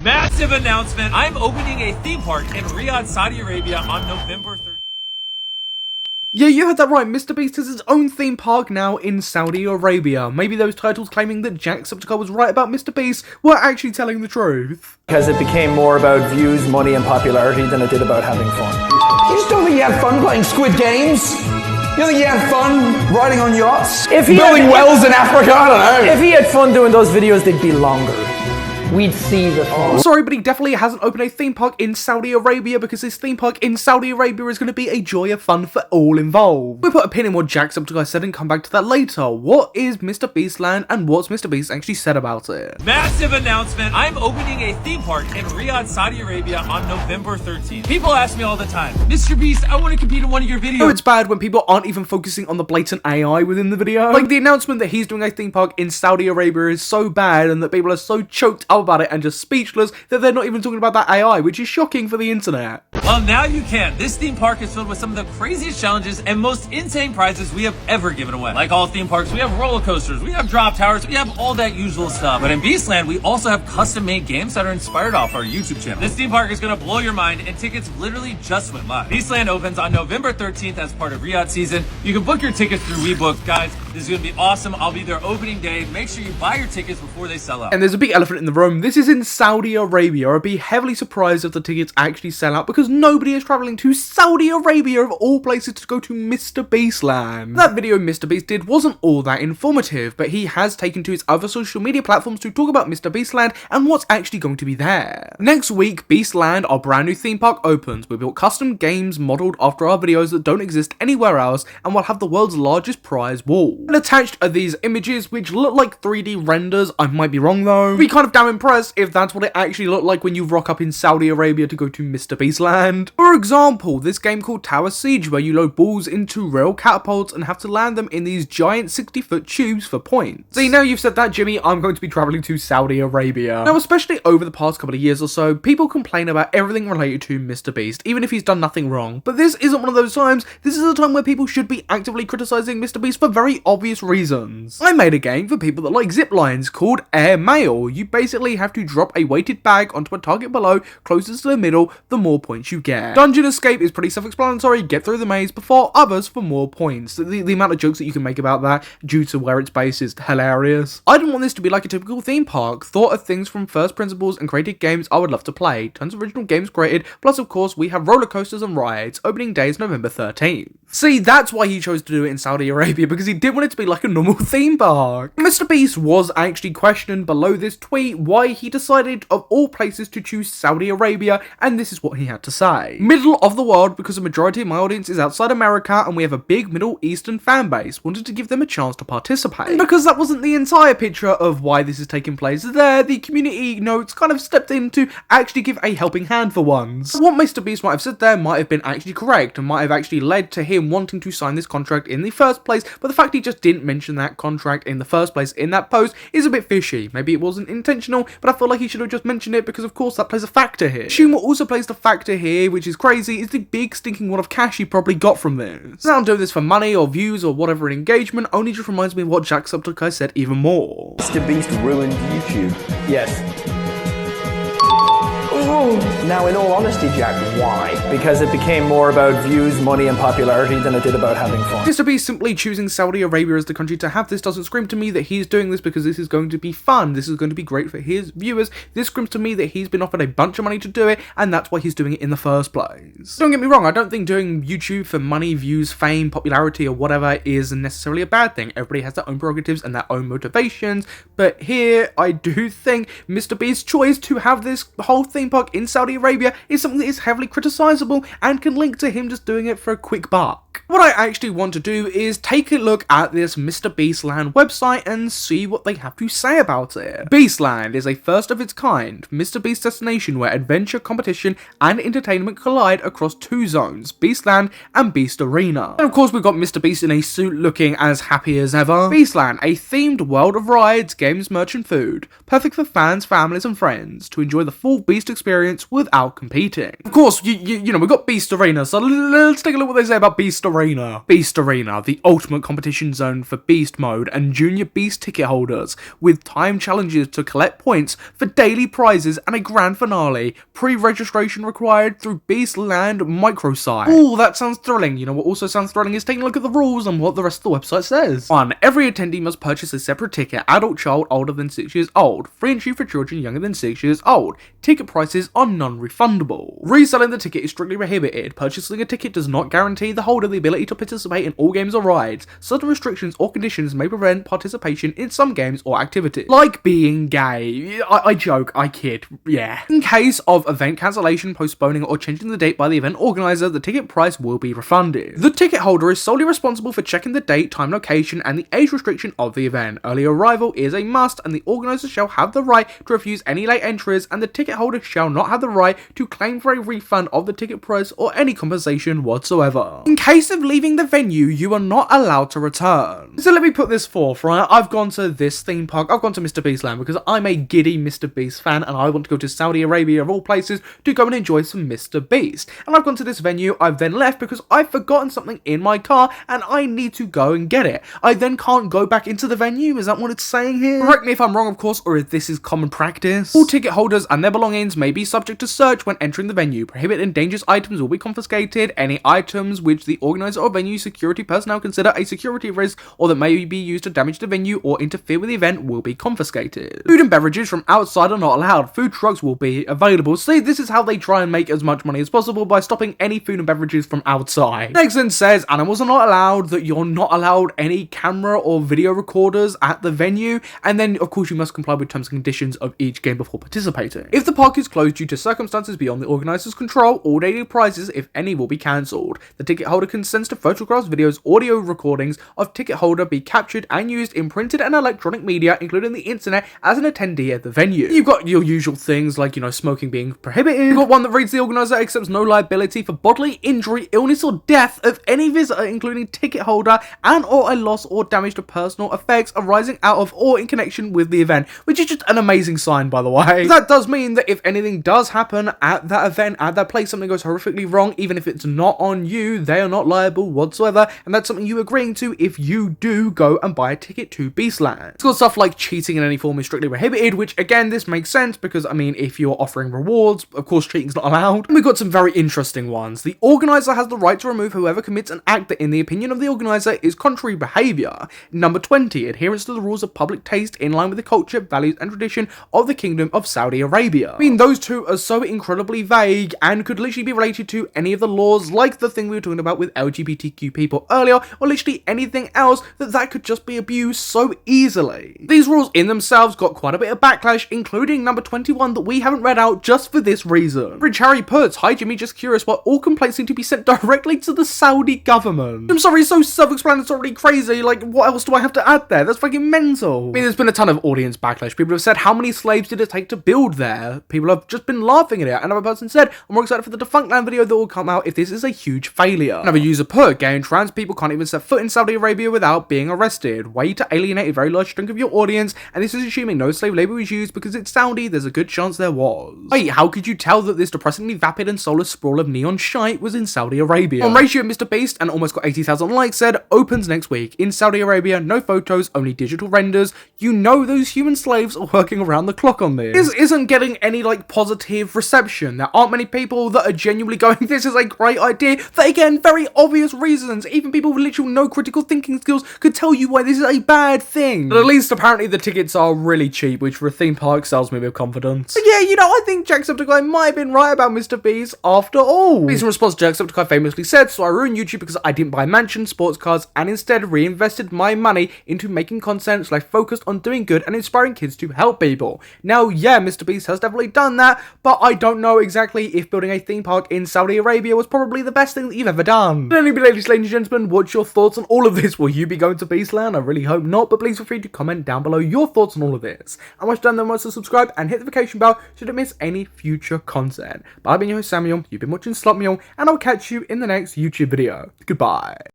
Massive announcement! I'm opening a theme park in Riyadh, Saudi Arabia on November 13th. Yeah, you heard that right. MrBeast has his own theme park now in Saudi Arabia. Maybe those titles claiming that Jacksepticeye was right about MrBeast were actually telling the truth. Because it became more about views, money, and popularity than it did about having fun. You just don't think you had fun playing Squid Games? You don't think you had fun riding on yachts? Building wells in Africa? I don't know. If he had fun doing those videos, they'd be longer. We'd see the fun. I'm sorry, but he definitely hasn't opened a theme park in Saudi Arabia because his theme park in Saudi Arabia is going to be a joy of fun for all involved. We'll put a pin in what Jacksepticeye said and come back to that later. What is MrBeast Land and what's MrBeast actually said about it? Massive announcement! I'm opening a theme park in Riyadh, Saudi Arabia on November 13th. People ask me all the time, MrBeast, I want to compete in one of your videos. Oh, it's bad when people aren't even focusing on the blatant AI within the video. Like, the announcement that he's doing a theme park in Saudi Arabia is so bad and that people are so choked up about it and just speechless that they're not even talking about that AI, which is shocking for the internet. Well, now you can. This theme park is filled with some of the craziest challenges and most insane prizes we have ever given away. Like all theme parks, we have roller coasters, we have drop towers, we have all that usual stuff. But in Beastland, we also have custom-made games that are inspired off our YouTube channel. This theme park is going to blow your mind, and tickets literally just went live. Beastland opens on November 13th as part of Riyadh season. You can book your tickets through WeBook. Guys, this is going to be awesome. I'll be there opening day. Make sure you buy your tickets before they sell out. And there's a big elephant in the room. This is in Saudi Arabia. I'd be heavily surprised if the tickets actually sell out because nobody is traveling to Saudi Arabia of all places to go to MrBeast Land. That video MrBeast did wasn't all that informative, but he has taken to his other social media platforms to talk about MrBeast Land and what's actually going to be there. Next week, Beast Land, our brand new theme park, opens. We built custom games modelled after our videos that don't exist anywhere else, and we'll have the world's largest prize wall. And attached are these images which look like 3D renders. I might be wrong though. I'd be kind of damn impressed if that's what it actually looked like when you rock up in Saudi Arabia to go to MrBeast Land. For example, this game called Tower Siege where you load balls into real catapults and have to land them in these giant 60-foot tubes for points. See, now you've said that, Jimmy, I'm going to be traveling to Saudi Arabia. Now, especially over the past couple of years or so, people complain about everything related to MrBeast, even if he's done nothing wrong. But this isn't one of those times. This is a time where people should be actively criticizing MrBeast for very obvious reasons. I made a game for people that like zip lines called Air Mail. You basically have to drop a weighted bag onto a target below, closest to the middle, the more points you get. Dungeon escape is pretty self-explanatory, get through the maze before others for more points. The amount of jokes that you can make about that due to where it's based is hilarious. I didn't want this to be like a typical theme park, thought of things from first principles and created games I would love to play, tons of original games created, plus of course we have roller coasters and rides. Opening day is November 13th. See, that's why he chose to do it in Saudi Arabia, because he didn't want it to be like a normal theme park. MrBeast was actually questioned below this tweet why he decided of all places to choose Saudi Arabia, and this is what he had to say. Middle of the world because the majority of my audience is outside America and we have a big Middle Eastern fan base, wanted to give them a chance to participate. And because that wasn't the entire picture of why this is taking place there, the community notes kind of stepped in to actually give a helping hand for once. What MrBeast might have said there might have been actually correct and might have actually led to him wanting to sign this contract in the first place, but the fact he just didn't mention that contract in the first place in that post is a bit fishy. Maybe it wasn't intentional, but I feel like he should have just mentioned it because of course that plays a factor here. Humor also plays the factor here, which is crazy, is the big stinking wad of cash he probably got from this. Now, I don't do this for money or views or whatever in engagement, only just reminds me of what Jacksepticeye said even more. MrBeast ruined YouTube. Yes. Now, in all honesty, Jack, why? Because it became more about views, money, and popularity than it did about having fun. MrBeast simply choosing Saudi Arabia as the country to have this doesn't scream to me that he's doing this because this is going to be fun, this is going to be great for his viewers. This screams to me that he's been offered a bunch of money to do it, and that's why he's doing it in the first place. Don't get me wrong, I don't think doing YouTube for money, views, fame, popularity, or whatever is necessarily a bad thing. Everybody has their own prerogatives and their own motivations, but here I do think MrBeast's choice to have this whole theme park in Saudi Arabia is something that is heavily criticizable and can link to him just doing it for a quick buck. What I actually want to do is take a look at this MrBeast Land website and see what they have to say about it. Beastland is a first of its kind MrBeast destination where adventure, competition, and entertainment collide across two zones, Beastland and Beast Arena. And of course we've got MrBeast in a suit looking as happy as ever. Beastland, a themed world of rides, games, merch, and food, perfect for fans, families, and friends to enjoy the full Beast experience without competing. Of course, you know, we've got Beast Arena, so let's take a look what they say about Beast Beast Arena. Beast Arena, the ultimate competition zone for Beast Mode and Junior Beast ticket holders, with time challenges to collect points for daily prizes and a grand finale. Pre-registration required through Beastland microsite. Ooh, that sounds thrilling. You know what also sounds thrilling is taking a look at the rules and what the rest of the website says. 1. Every attendee must purchase a separate ticket, adult child older than 6 years old. Free entry for children younger than 6 years old. Ticket prices are non-refundable. Reselling the ticket is strictly prohibited. Purchasing a ticket does not guarantee the holder the ability to participate in all games or rides. Certain restrictions or conditions may prevent participation in some games or activities. Like being gay. I joke, I kid, yeah. In case of event cancellation, postponing or changing the date by the event organizer, the ticket price will be refunded. The ticket holder is solely responsible for checking the date, time, location, and the age restriction of the event. Early arrival is a must, and the organizer shall have the right to refuse any late entries, and the ticket holder shall not have the right to claim for a refund of the ticket price or any compensation whatsoever. In case of leaving the venue, you are not allowed to return. So let me put this forth, right? I've gone to this theme park, I've gone to MrBeastland because I'm a giddy MrBeast fan and I want to go to Saudi Arabia of all places to go and enjoy some MrBeast. And I've gone to this venue, I've then left because I've forgotten something in my car and I need to go and get it. I then can't go back into the venue, is that what it's saying here? Correct me if I'm wrong, of course, or if this is common practice. All ticket holders and their belongings may be subject to search when entering the venue. Prohibited and dangerous items will be confiscated. Any items which the organizer or venue security personnel consider a security risk or that may be used to damage the venue or interfere with the event will be confiscated. Food and beverages from outside are not allowed. Food trucks will be available. See, this is how they try and make as much money as possible, by stopping any food and beverages from outside. Next then says animals are not allowed, that you're not allowed any camera or video recorders at the venue, and then of course you must comply with terms and conditions of each game before participating. If the park is closed due to circumstances beyond the organizer's control, all daily prizes, if any, will be cancelled. The ticket holder consents to photographs, videos, audio recordings of ticket holder be captured and used in printed and electronic media, including the internet, as an attendee at the venue. You've got your usual things like, you know, smoking being prohibited. You've got one that reads the organizer accepts no liability for bodily injury, illness or death of any visitor, including ticket holder, and or a loss or damage to personal effects arising out of or in connection with the event, which is just an amazing sign, by the way. That does mean that if anything does happen at that event, at that place, something goes horrifically wrong, even if it's not on you, they are not liable whatsoever, and that's something you're agreeing to if you do go and buy a ticket to Beastland. It's got stuff like cheating in any form is strictly prohibited, which again, this makes sense because, I mean, if you're offering rewards, of course cheating's not allowed. And we've got some very interesting ones. The organizer has the right to remove whoever commits an act that in the opinion of the organizer is contrary behaviour. Number 20, adherence to the rules of public taste in line with the culture, values and tradition of the Kingdom of Saudi Arabia. I mean, those two are so incredibly vague and could literally be related to any of the laws, like the thing we were talking about with LGBTQ people earlier, or literally anything else that could just be abused so easily. These rules in themselves got quite a bit of backlash, including number 21 that we haven't read out just for this reason. Rich Harry puts, "Hi Jimmy, just curious why all complaints seem to be sent directly to the Saudi government." I'm sorry, so self-explanatory crazy, like what else do I have to add there? That's fucking mental. I mean, there's been a ton of audience backlash. People have said, how many slaves did it take to build there? People have just been laughing at it. Another person said, I'm more excited for the Defunct Land video that will come out if this is a huge failure. Another user put, gay and trans people can't even set foot in Saudi Arabia without being arrested. Way to alienate a very large chunk of your audience, and this is assuming no slave labor was used because it's Saudi, there's a good chance there was. Wait, how could you tell that this depressingly vapid and soulless sprawl of neon shite was in Saudi Arabia? On Ratio, MrBeast, and almost got 80,000 likes, said, opens next week. In Saudi Arabia, no photos, only digital renders. You know those human slaves are working around the clock on this. This isn't getting any, like, positive reception. There aren't many people that are genuinely going, this is a great idea, for, again, very obvious reasons. Even people with literally no critical thinking skills could tell you why this is a bad thing. But at least, apparently, the tickets are really cheap, which for a theme park sells me with confidence. But yeah, you know, I think Jacksepticeye might have been right about MrBeast after all. In response, Jacksepticeye famously said, so I ruined YouTube because I didn't buy mansions, sports cars, and instead reinvested my money into making content so I focused on doing good and inspiring kids to help people. Now, yeah, MrBeast has definitely done that, but I don't know exactly if building a theme park in Saudi Arabia was probably the best thing that you've ever done. But anyway, ladies and gentlemen, what's your thoughts on all of this? Will you be going to Beastland? I really hope not, but please feel free to comment down below your thoughts on all of this. And once done, then remember to subscribe and hit the notification bell so you don't miss any future content. But I've been your host Samuel, you've been watching Slot Meal, and I'll catch you in the next YouTube video. Goodbye.